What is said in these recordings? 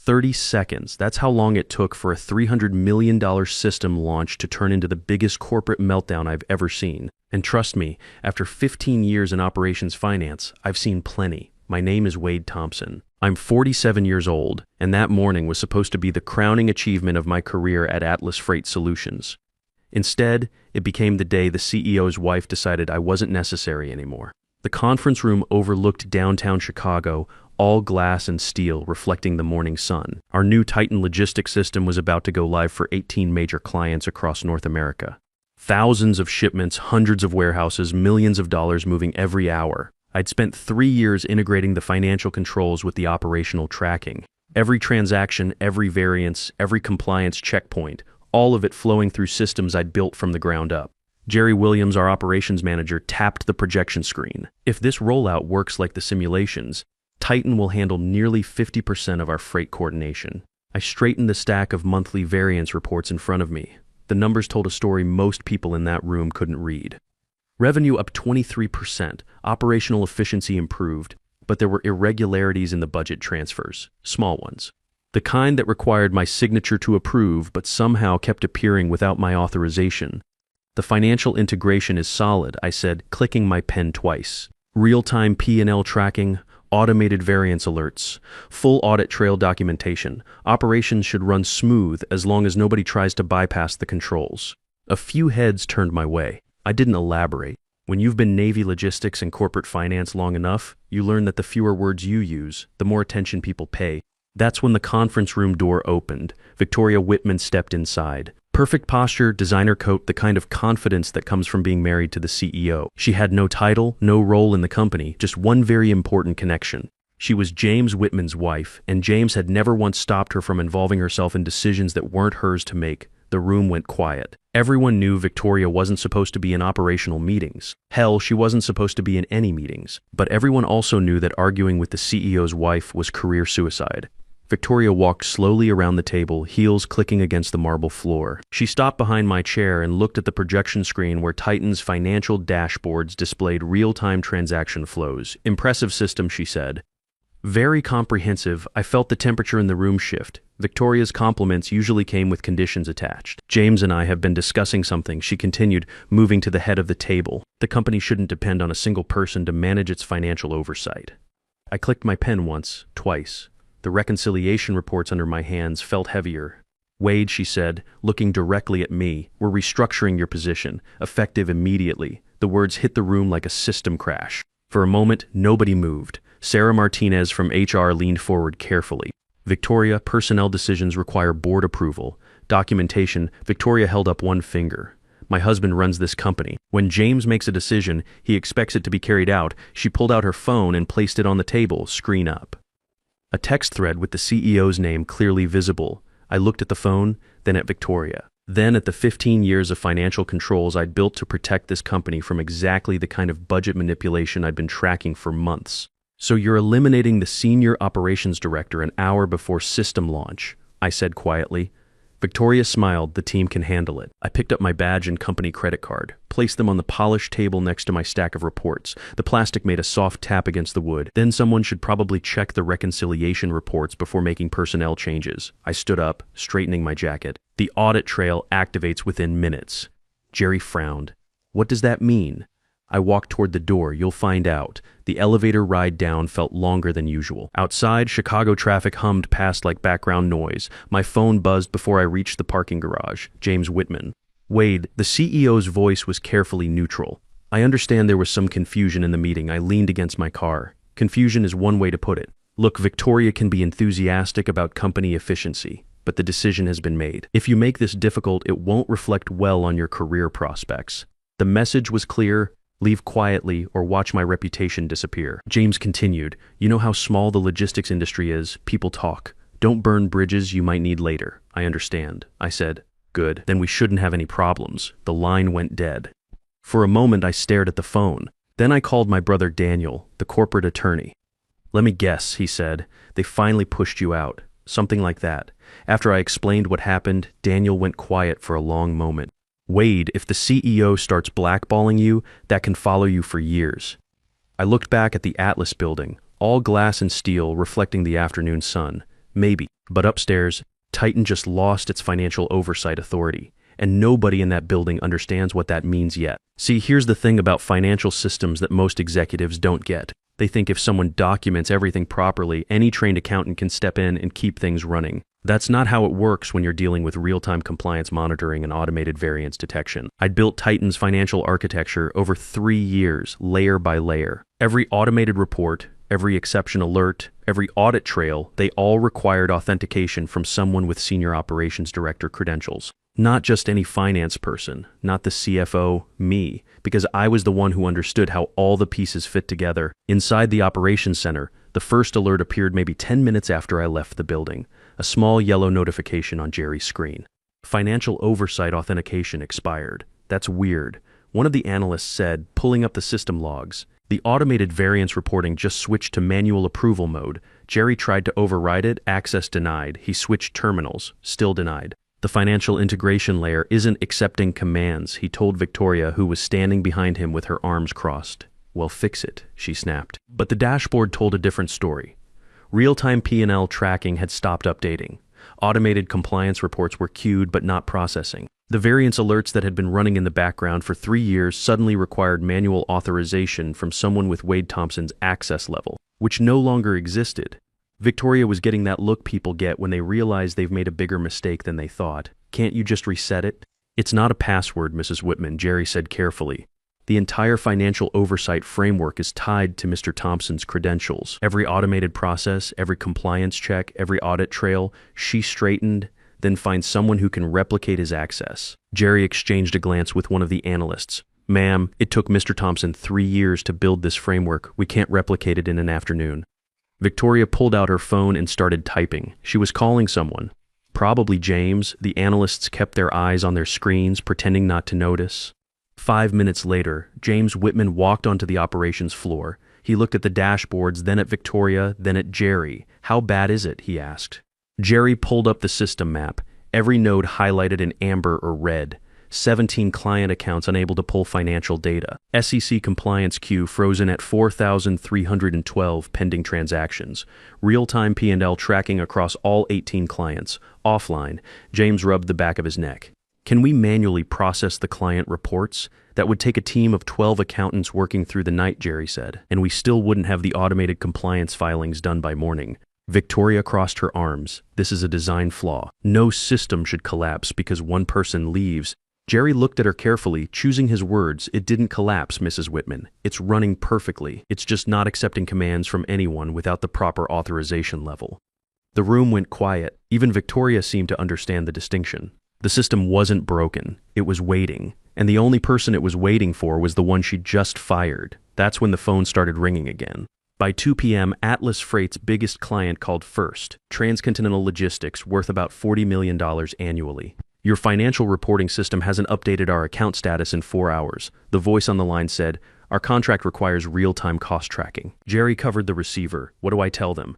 30 seconds. That's how long it took for a $300 million system launch to turn into the biggest corporate meltdown I've ever seen. And trust me, after 15 years in operations finance, I've seen plenty. My name is Wade Thompson. I'm 47 years old, and that morning was supposed to be the crowning achievement of my career at Atlas Freight Solutions. Instead, it became the day the CEO's wife decided I wasn't necessary anymore. The conference room overlooked downtown Chicago, all glass and steel reflecting the morning sun. Our new Titan logistics system was about to go live for 18 major clients across North America. Thousands of shipments, hundreds of warehouses, millions of dollars moving every hour. I'd spent 3 years integrating the financial controls with the operational tracking. Every transaction, every variance, every compliance checkpoint, all of it flowing through systems I'd built from the ground up. Jerry Williams, our operations manager, tapped the projection screen. If this rollout works like the simulations, Titan will handle nearly 50% of our freight coordination. I straightened the stack of monthly variance reports in front of me. The numbers told a story most people in that room couldn't read. Revenue up 23%, operational efficiency improved, but there were irregularities in the budget transfers, small ones. The kind that required my signature to approve but somehow kept appearing without my authorization. The financial integration is solid, I said, clicking my pen twice. Real-time P&L tracking, automated variance alerts, full audit trail documentation. Operations should run smooth as long as nobody tries to bypass the controls. A few heads turned my way. I didn't elaborate. When you've been Navy logistics and corporate finance long enough, you learn that the fewer words you use, the more attention people pay. That's when the conference room door opened. Victoria Whitman stepped inside. Perfect posture, designer coat, the kind of confidence that comes from being married to the CEO. She had no title, no role in the company, just one very important connection. She was James Whitman's wife, and James had never once stopped her from involving herself in decisions that weren't hers to make. The room went quiet. Everyone knew Victoria wasn't supposed to be in operational meetings. Hell, she wasn't supposed to be in any meetings. But everyone also knew that arguing with the CEO's wife was career suicide. Victoria walked slowly around the table, heels clicking against the marble floor. She stopped behind my chair and looked at the projection screen where Titan's financial dashboards displayed real-time transaction flows. Impressive system, she said. Very comprehensive. I felt the temperature in the room shift. Victoria's compliments usually came with conditions attached. James and I have been discussing something, she continued, moving to the head of the table. The company shouldn't depend on a single person to manage its financial oversight. I clicked my pen once, twice. The reconciliation reports under my hands felt heavier. Wade, she said, looking directly at me, we're restructuring your position, effective immediately. The words hit the room like a system crash. For a moment, nobody moved. Sarah Martinez from HR leaned forward carefully. Victoria, personnel decisions require board approval. Documentation, Victoria held up one finger. My husband runs this company. When James makes a decision, he expects it to be carried out. She pulled out her phone and placed it on the table, screen up. A text thread with the CEO's name clearly visible. I looked at the phone, then at Victoria. Then at the 15 years of financial controls I'd built to protect this company from exactly the kind of budget manipulation I'd been tracking for months. So you're eliminating the senior operations director an hour before system launch, I said quietly. Victoria smiled, the team can handle it. I picked up my badge and company credit card, placed them on the polished table next to my stack of reports. The plastic made a soft tap against the wood. Then someone should probably check the reconciliation reports before making personnel changes. I stood up, straightening my jacket. The audit trail activates within minutes. Jerry frowned. What does that mean? I walked toward the door. You'll find out. The elevator ride down felt longer than usual. Outside, Chicago traffic hummed past like background noise. My phone buzzed before I reached the parking garage. James Whitman. Wade, the CEO's voice was carefully neutral. I understand there was some confusion in the meeting. I leaned against my car. Confusion is one way to put it. Look, Victoria can be enthusiastic about company efficiency, but the decision has been made. If you make this difficult, it won't reflect well on your career prospects. The message was clear. Leave quietly or watch my reputation disappear. James continued, you know how small the logistics industry is. People talk. Don't burn bridges you might need later. I understand. I said, good. Then we shouldn't have any problems. The line went dead. For a moment, I stared at the phone. Then I called my brother Daniel, the corporate attorney. Let me guess, he said. They finally pushed you out. Something like that. After I explained what happened, Daniel went quiet for a long moment. Wade, if the CEO starts blackballing you, that can follow you for years. I looked back at the Atlas building, all glass and steel reflecting the afternoon sun. Maybe. But upstairs, Titan just lost its financial oversight authority, and nobody in that building understands what that means yet. See, here's the thing about financial systems that most executives don't get. They think if someone documents everything properly, any trained accountant can step in and keep things running. That's not how it works when you're dealing with real-time compliance monitoring and automated variance detection. I'd built Titan's financial architecture over 3 years, layer by layer. Every automated report, every exception alert, every audit trail, they all required authentication from someone with senior operations director credentials. Not just any finance person, not the CFO, me, because I was the one who understood how all the pieces fit together. Inside the operations center, the first alert appeared maybe 10 minutes after I left the building, a small yellow notification on Jerry's screen. Financial oversight authentication expired. That's weird. One of the analysts said, pulling up the system logs. The automated variance reporting just switched to manual approval mode. Jerry tried to override it, access denied. He switched terminals, still denied. The financial integration layer isn't accepting commands, he told Victoria, who was standing behind him with her arms crossed. Well, fix it, she snapped. But the dashboard told a different story. Real-time P&L tracking had stopped updating. Automated compliance reports were queued but not processing. The variance alerts that had been running in the background for 3 years suddenly required manual authorization from someone with Wade Thompson's access level, which no longer existed. Victoria was getting that look people get when they realize they've made a bigger mistake than they thought. Can't you just reset it? It's not a password, Mrs. Whitman, Jerry said carefully. The entire financial oversight framework is tied to Mr. Thompson's credentials. Every automated process, every compliance check, every audit trail, she straightened, then find someone who can replicate his access. Jerry exchanged a glance with one of the analysts. Ma'am, it took Mr. Thompson 3 years to build this framework. We can't replicate it in an afternoon. Victoria pulled out her phone and started typing. She was calling someone. Probably James. The analysts kept their eyes on their screens, pretending not to notice. 5 minutes later, James Whitman walked onto the operations floor. He looked at the dashboards, then at Victoria, then at Jerry. How bad is it? He asked. Jerry pulled up the system map, every node highlighted in amber or red. 17 client accounts unable to pull financial data. SEC compliance queue frozen at 4,312 pending transactions. Real-time P&L tracking across all 18 clients. Offline, James rubbed the back of his neck. Can we manually process the client reports? That would take a team of 12 accountants working through the night, Jerry said, and we still wouldn't have the automated compliance filings done by morning. Victoria crossed her arms. This is a design flaw. No system should collapse because one person leaves. Jerry looked at her carefully, choosing his words. It didn't collapse, Mrs. Whitman. It's running perfectly. It's just not accepting commands from anyone without the proper authorization level. The room went quiet. Even Victoria seemed to understand the distinction. The system wasn't broken. It was waiting. And the only person it was waiting for was the one she'd just fired. That's when the phone started ringing again. By 2 p.m., Atlas Freight's biggest client called first, Transcontinental Logistics, worth about $40 million annually. Your financial reporting system hasn't updated our account status in 4 hours. The voice on the line said, our contract requires real-time cost tracking. Jerry covered the receiver. What do I tell them?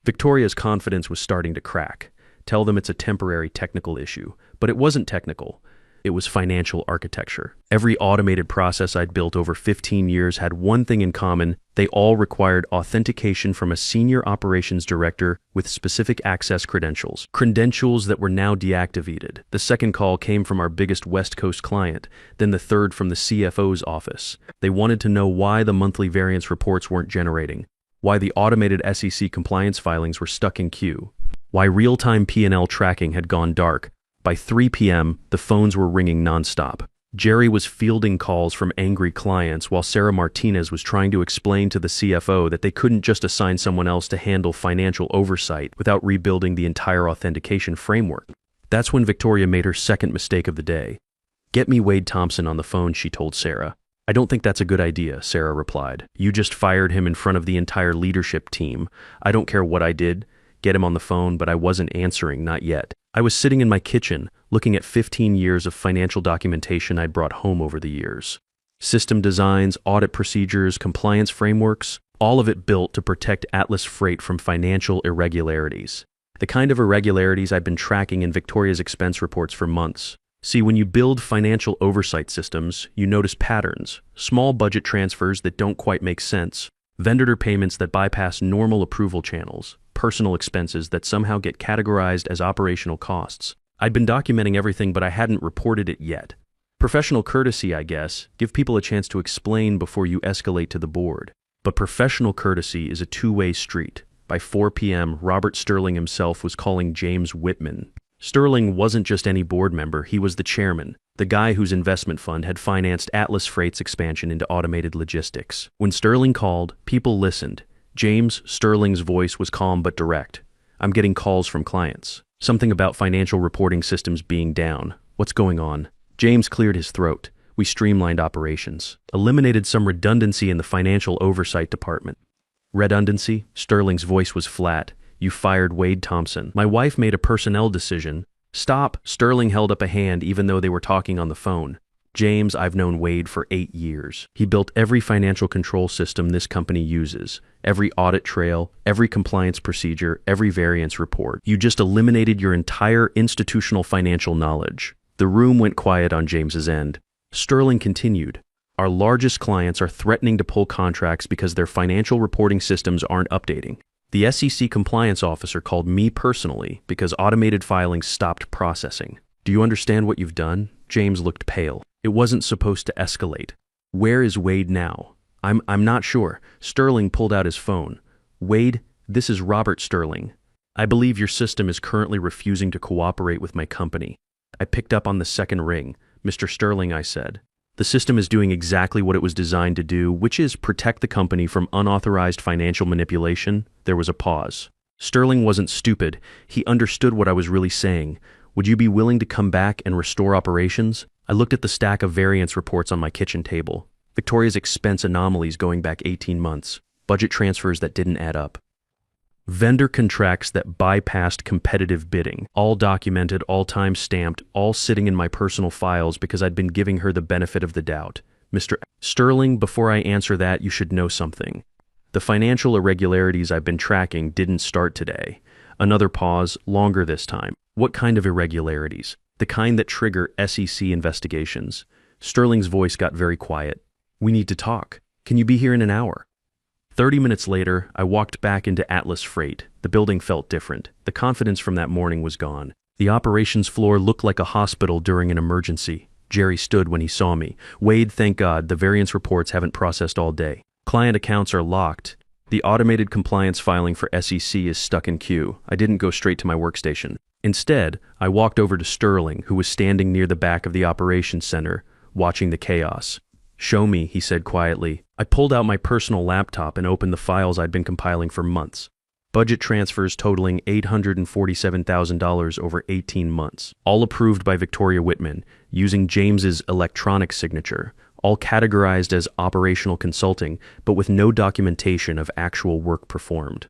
Victoria's confidence was starting to crack. Tell them it's a temporary technical issue. But it wasn't technical. It was financial architecture. Every automated process I'd built over 15 years had one thing in common. They all required authentication from a senior operations director with specific access credentials. Credentials that were now deactivated. The second call came from our biggest West Coast client, then the third from the CFO's office. They wanted to know why the monthly variance reports weren't generating, why the automated SEC compliance filings were stuck in queue, why real-time P&L tracking had gone dark. By 3 p.m., the phones were ringing nonstop. Jerry was fielding calls from angry clients while Sarah Martinez was trying to explain to the CFO that they couldn't just assign someone else to handle financial oversight without rebuilding the entire authentication framework. That's when Victoria made her second mistake of the day. Get me Wade Thompson on the phone, she told Sarah. I don't think that's a good idea, Sarah replied. You just fired him in front of the entire leadership team. I don't care what I did. Get him on the phone, but I wasn't answering, not yet. I was sitting in my kitchen, looking at 15 years of financial documentation I'd brought home over the years. System designs, audit procedures, compliance frameworks, all of it built to protect Atlas Freight from financial irregularities. The kind of irregularities I've been tracking in Victoria's expense reports for months. See, when you build financial oversight systems, you notice patterns, small budget transfers that don't quite make sense, vendor payments that bypass normal approval channels, personal expenses that somehow get categorized as operational costs. I'd been documenting everything, but I hadn't reported it yet. Professional courtesy, I guess. Give people a chance to explain before you escalate to the board. But professional courtesy is a two-way street. By 4 p.m., Robert Sterling himself was calling James Whitman. Sterling wasn't just any board member, he was the chairman, the guy whose investment fund had financed Atlas Freight's expansion into automated logistics. When Sterling called, people listened. James Sterling's voice was calm but direct. I'm getting calls from clients. Something about financial reporting systems being down. What's going on? James cleared his throat. We streamlined operations, eliminated some redundancy in the financial oversight department. Redundancy? Sterling's voice was flat. You fired Wade Thompson. My wife made a personnel decision. Stop! Sterling held up a hand even though they were talking on the phone. James, I've known Wade for 8 years. He built every financial control system this company uses, every audit trail, every compliance procedure, every variance report. You just eliminated your entire institutional financial knowledge. The room went quiet on James's end. Sterling continued. Our largest clients are threatening to pull contracts because their financial reporting systems aren't updating. The SEC compliance officer called me personally because automated filings stopped processing. Do you understand what you've done? James looked pale. It wasn't supposed to escalate. Where is Wade now? I'm not sure. Sterling pulled out his phone. Wade, this is Robert Sterling. I believe your system is currently refusing to cooperate with my company. I picked up on the second ring. Mr. Sterling, I said. The system is doing exactly what it was designed to do, which is protect the company from unauthorized financial manipulation. There was a pause. Sterling wasn't stupid. He understood what I was really saying. Would you be willing to come back and restore operations? I looked at the stack of variance reports on my kitchen table. Victoria's expense anomalies going back 18 months. Budget transfers that didn't add up. Vendor contracts that bypassed competitive bidding. All documented, all time-stamped, all sitting in my personal files because I'd been giving her the benefit of the doubt. Mr. Sterling, before I answer that, you should know something. The financial irregularities I've been tracking didn't start today. Another pause, longer this time. What kind of irregularities? The kind that trigger SEC investigations. Sterling's voice got very quiet. We need to talk. Can you be here in an hour? 30 minutes later, I walked back into Atlas Freight. The building felt different. The confidence from that morning was gone. The operations floor looked like a hospital during an emergency. Jerry stood when he saw me. Wade, thank God, the variance reports haven't processed all day. Client accounts are locked. The automated compliance filing for SEC is stuck in queue. I didn't go straight to my workstation. Instead, I walked over to Sterling, who was standing near the back of the operations center, watching the chaos. Show me, he said quietly. I pulled out my personal laptop and opened the files I'd been compiling for months. Budget transfers totaling $847,000 over 18 months. All approved by Victoria Whitman, using James's electronic signature. All categorized as operational consulting, but with no documentation of actual work performed.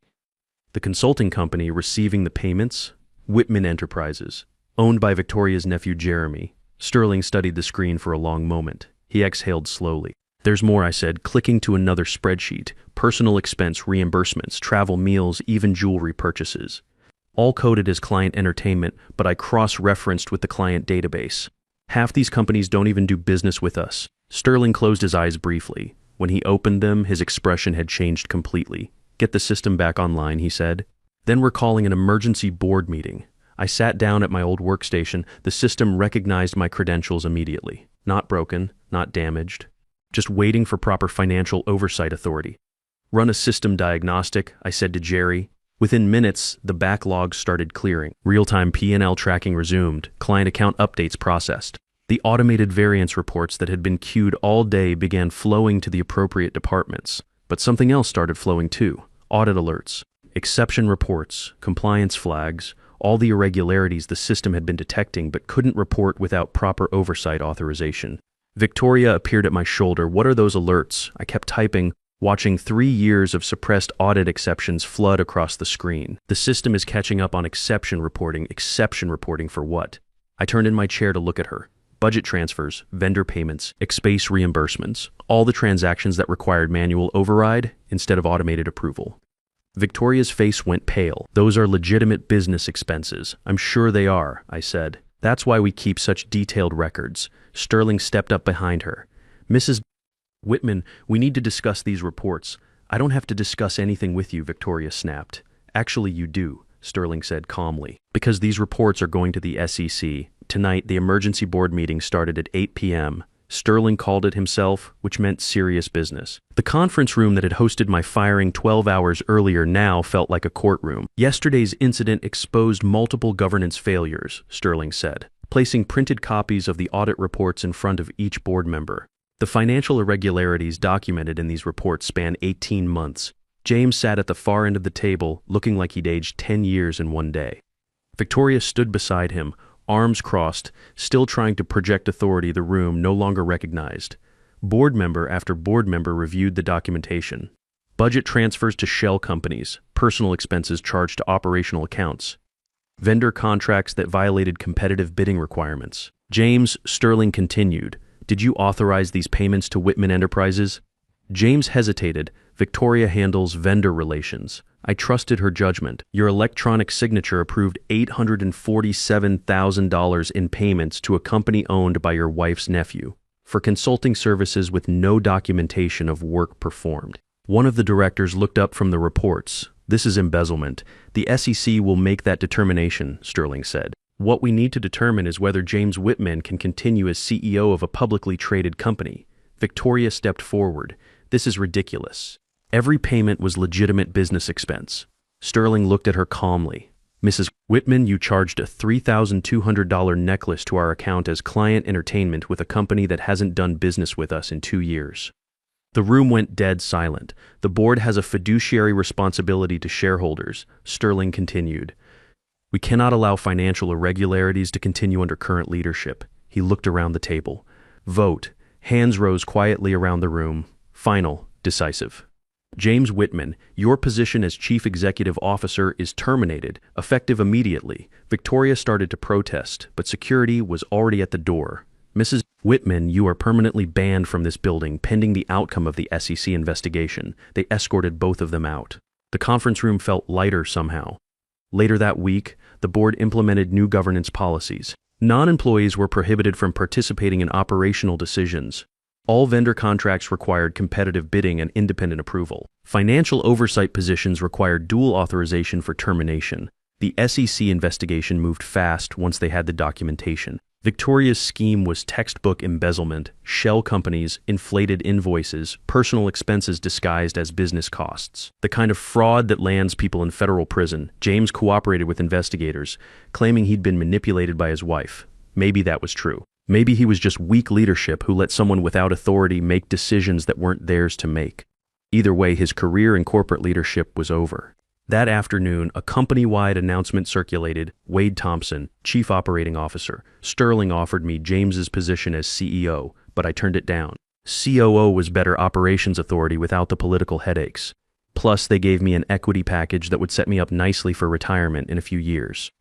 The consulting company receiving the payments? Whitman Enterprises, owned by Victoria's nephew Jeremy. Sterling studied the screen for a long moment. He exhaled slowly. There's more, I said, clicking to another spreadsheet. Personal expense reimbursements, travel meals, even jewelry purchases. All coded as client entertainment, but I cross-referenced with the client database. Half these companies don't even do business with us. Sterling closed his eyes briefly. When he opened them, his expression had changed completely. Get the system back online, he said. Then we're calling an emergency board meeting. I sat down at my old workstation. The system recognized my credentials immediately. Not broken, not damaged. Just waiting for proper financial oversight authority. Run a system diagnostic, I said to Jerry. Within minutes, the backlog started clearing. Real-time P&L tracking resumed. Client account updates processed. The automated variance reports that had been queued all day began flowing to the appropriate departments. But something else started flowing too. Audit alerts, exception reports, compliance flags, all the irregularities the system had been detecting but couldn't report without proper oversight authorization. Victoria appeared at my shoulder. What are those alerts? I kept typing, watching 3 years of suppressed audit exceptions flood across the screen. The system is catching up on exception reporting. Exception reporting for what? I turned in my chair to look at her. Budget transfers, vendor payments, expense reimbursements, all the transactions that required manual override instead of automated approval. Victoria's face went pale. Those are legitimate business expenses. I'm sure they are, I said. That's why we keep such detailed records. Sterling stepped up behind her. Mrs. Whitman, we need to discuss these reports. I don't have to discuss anything with you, Victoria snapped. Actually, you do, Sterling said calmly, because these reports are going to the SEC. Tonight, the emergency board meeting started at 8 p.m. Sterling called it himself, which meant serious business. The conference room that had hosted my firing 12 hours earlier now felt like a courtroom. Yesterday's incident exposed multiple governance failures, Sterling said, placing printed copies of the audit reports in front of each board member. The financial irregularities documented in these reports span 18 months. James sat at the far end of the table, looking like he'd aged 10 years in one day. Victoria stood beside him, arms crossed, still trying to project authority the room no longer recognized. Board member after board member reviewed the documentation. Budget transfers to shell companies, personal expenses charged to operational accounts, vendor contracts that violated competitive bidding requirements. James, Sterling continued, "Did you authorize these payments to Whitman Enterprises?" James hesitated. Victoria handles vendor relations. I trusted her judgment. Your electronic signature approved $847,000 in payments to a company owned by your wife's nephew for consulting services with no documentation of work performed. One of the directors looked up from the reports. This is embezzlement. The SEC will make that determination, Sterling said. What we need to determine is whether James Whitman can continue as CEO of a publicly traded company. Victoria stepped forward. This is ridiculous. Every payment was legitimate business expense. Sterling looked at her calmly. Mrs. Whitman, you charged a $3,200 necklace to our account as client entertainment with a company that hasn't done business with us in 2 years. The room went dead silent. The board has a fiduciary responsibility to shareholders, Sterling continued. We cannot allow financial irregularities to continue under current leadership. He looked around the table. Vote. Hands rose quietly around the room. Final. Decisive. James Whitman, your position as Chief Executive Officer is terminated, effective immediately. Victoria started to protest, but security was already at the door. Mrs. Whitman, you are permanently banned from this building pending the outcome of the SEC investigation. They escorted both of them out. The conference room felt lighter somehow. Later that week, the board implemented new governance policies. Non-employees were prohibited from participating in operational decisions. All vendor contracts required competitive bidding and independent approval. Financial oversight positions required dual authorization for termination. The SEC investigation moved fast once they had the documentation. Victoria's scheme was textbook embezzlement, shell companies, inflated invoices, personal expenses disguised as business costs. The kind of fraud that lands people in federal prison. James cooperated with investigators, claiming he'd been manipulated by his wife. Maybe that was true. Maybe he was just weak leadership who let someone without authority make decisions that weren't theirs to make. Either way, his career in corporate leadership was over. That afternoon, a company-wide announcement circulated. Wade Thompson, Chief Operating Officer. Sterling offered me James's position as CEO, but I turned it down. COO was better operations authority without the political headaches. Plus, they gave me an equity package that would set me up nicely for retirement in a few years.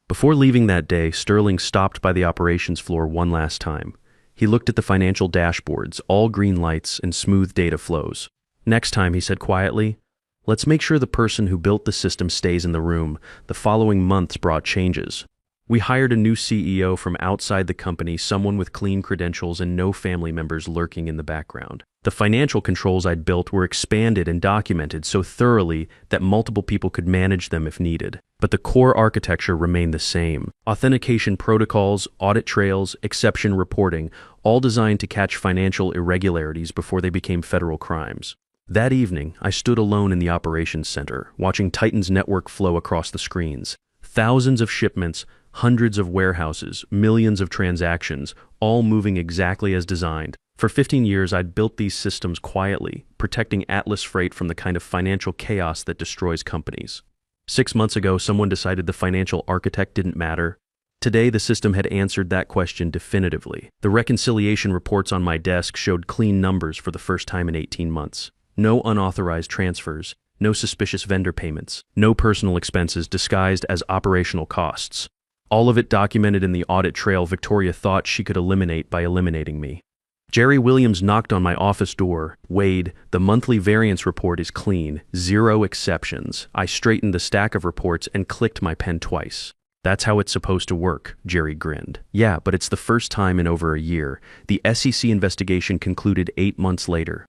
Before leaving that day, Sterling stopped by the operations floor one last time. He looked at the financial dashboards, all green lights and smooth data flows. Next time, he said quietly, let's make sure the person who built the system stays in the room. The following months brought changes. We hired a new CEO from outside the company, someone with clean credentials and no family members lurking in the background. The financial controls I'd built were expanded and documented so thoroughly that multiple people could manage them if needed. But the core architecture remained the same. Authentication protocols, audit trails, exception reporting, all designed to catch financial irregularities before they became federal crimes. That evening, I stood alone in the operations center, watching Titan's network flow across the screens. Thousands of shipments, hundreds of warehouses, millions of transactions, all moving exactly as designed. For 15 years, I'd built these systems quietly, protecting Atlas Freight from the kind of financial chaos that destroys companies. 6 months ago, someone decided the financial architect didn't matter. Today, the system had answered that question definitively. The reconciliation reports on my desk showed clean numbers for the first time in 18 months. No unauthorized transfers, no suspicious vendor payments, no personal expenses disguised as operational costs. All of it documented in the audit trail Victoria thought she could eliminate by eliminating me. Jerry Williams knocked on my office door. Wade, the monthly variance report is clean, 0 exceptions. I straightened the stack of reports and clicked my pen twice. That's how it's supposed to work, Jerry grinned. Yeah, but it's the first time in over a year. The SEC investigation concluded 8 months later.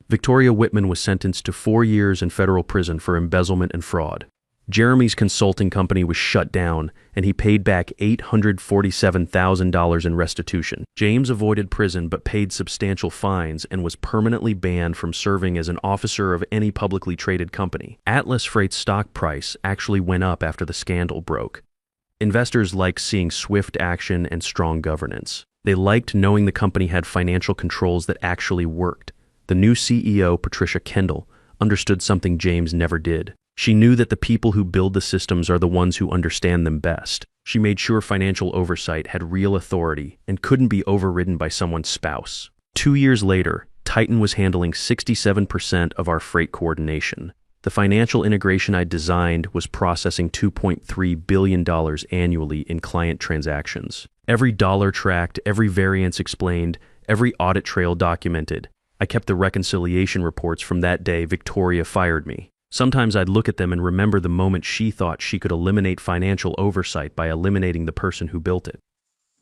Victoria Whitman was sentenced to 4 years in federal prison for embezzlement and fraud. Jeremy's consulting company was shut down, and he paid back $847,000 in restitution. James avoided prison but paid substantial fines and was permanently banned from serving as an officer of any publicly traded company. Atlas Freight's stock price actually went up after the scandal broke. Investors liked seeing swift action and strong governance. They liked knowing the company had financial controls that actually worked. The new CEO, Patricia Kendall, understood something James never did. She knew that the people who build the systems are the ones who understand them best. She made sure financial oversight had real authority and couldn't be overridden by someone's spouse. 2 years later, Titan was handling 67% of our freight coordination. The financial integration I designed was processing $2.3 billion annually in client transactions. Every dollar tracked, every variance explained, every audit trail documented. I kept the reconciliation reports from that day Victoria fired me. Sometimes I'd look at them and remember the moment she thought she could eliminate financial oversight by eliminating the person who built it.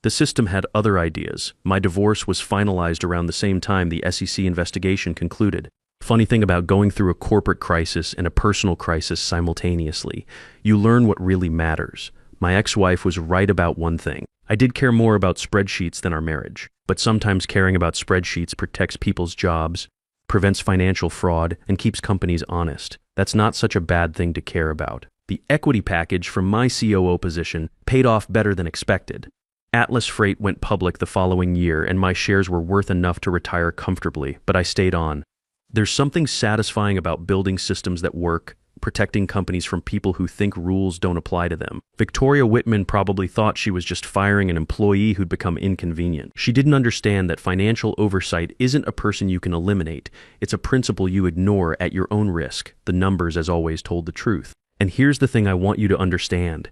The system had other ideas. My divorce was finalized around the same time the SEC investigation concluded. Funny thing about going through a corporate crisis and a personal crisis simultaneously, you learn what really matters. My ex-wife was right about one thing. I did care more about spreadsheets than our marriage, but sometimes caring about spreadsheets protects people's jobs, prevents financial fraud, and keeps companies honest. That's not such a bad thing to care about. The equity package from my COO position paid off better than expected. Atlas Freight went public the following year, and my shares were worth enough to retire comfortably, but I stayed on. There's something satisfying about building systems that work, protecting companies from people who think rules don't apply to them. Victoria Whitman probably thought she was just firing an employee who'd become inconvenient. She didn't understand that financial oversight isn't a person you can eliminate. It's a principle you ignore at your own risk. The numbers, as always, told the truth. And here's the thing I want you to understand.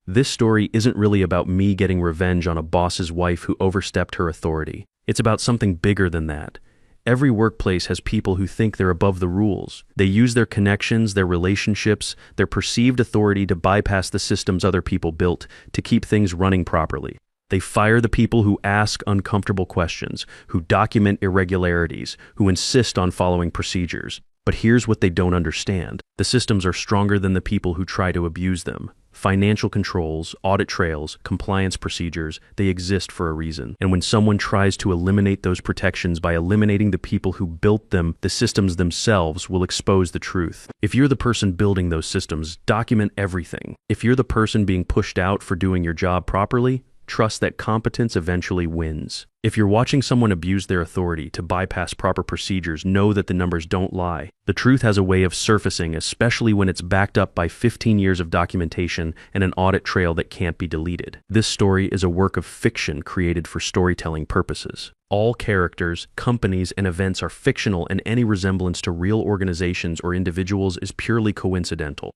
This story isn't really about me getting revenge on a boss's wife who overstepped her authority. It's about something bigger than that. Every workplace has people who think they're above the rules. They use their connections, their relationships, their perceived authority to bypass the systems other people built to keep things running properly. They fire the people who ask uncomfortable questions, who document irregularities, who insist on following procedures. But here's what they don't understand. The systems are stronger than the people who try to abuse them. Financial controls, audit trails, compliance procedures, they exist for a reason. And when someone tries to eliminate those protections by eliminating the people who built them, the systems themselves will expose the truth. If you're the person building those systems, document everything. If you're the person being pushed out for doing your job properly, trust that competence eventually wins. If you're watching someone abuse their authority to bypass proper procedures, know that the numbers don't lie. The truth has a way of surfacing, especially when it's backed up by 15 years of documentation and an audit trail that can't be deleted. This story is a work of fiction created for storytelling purposes. All characters, companies, and events are fictional, and any resemblance to real organizations or individuals is purely coincidental.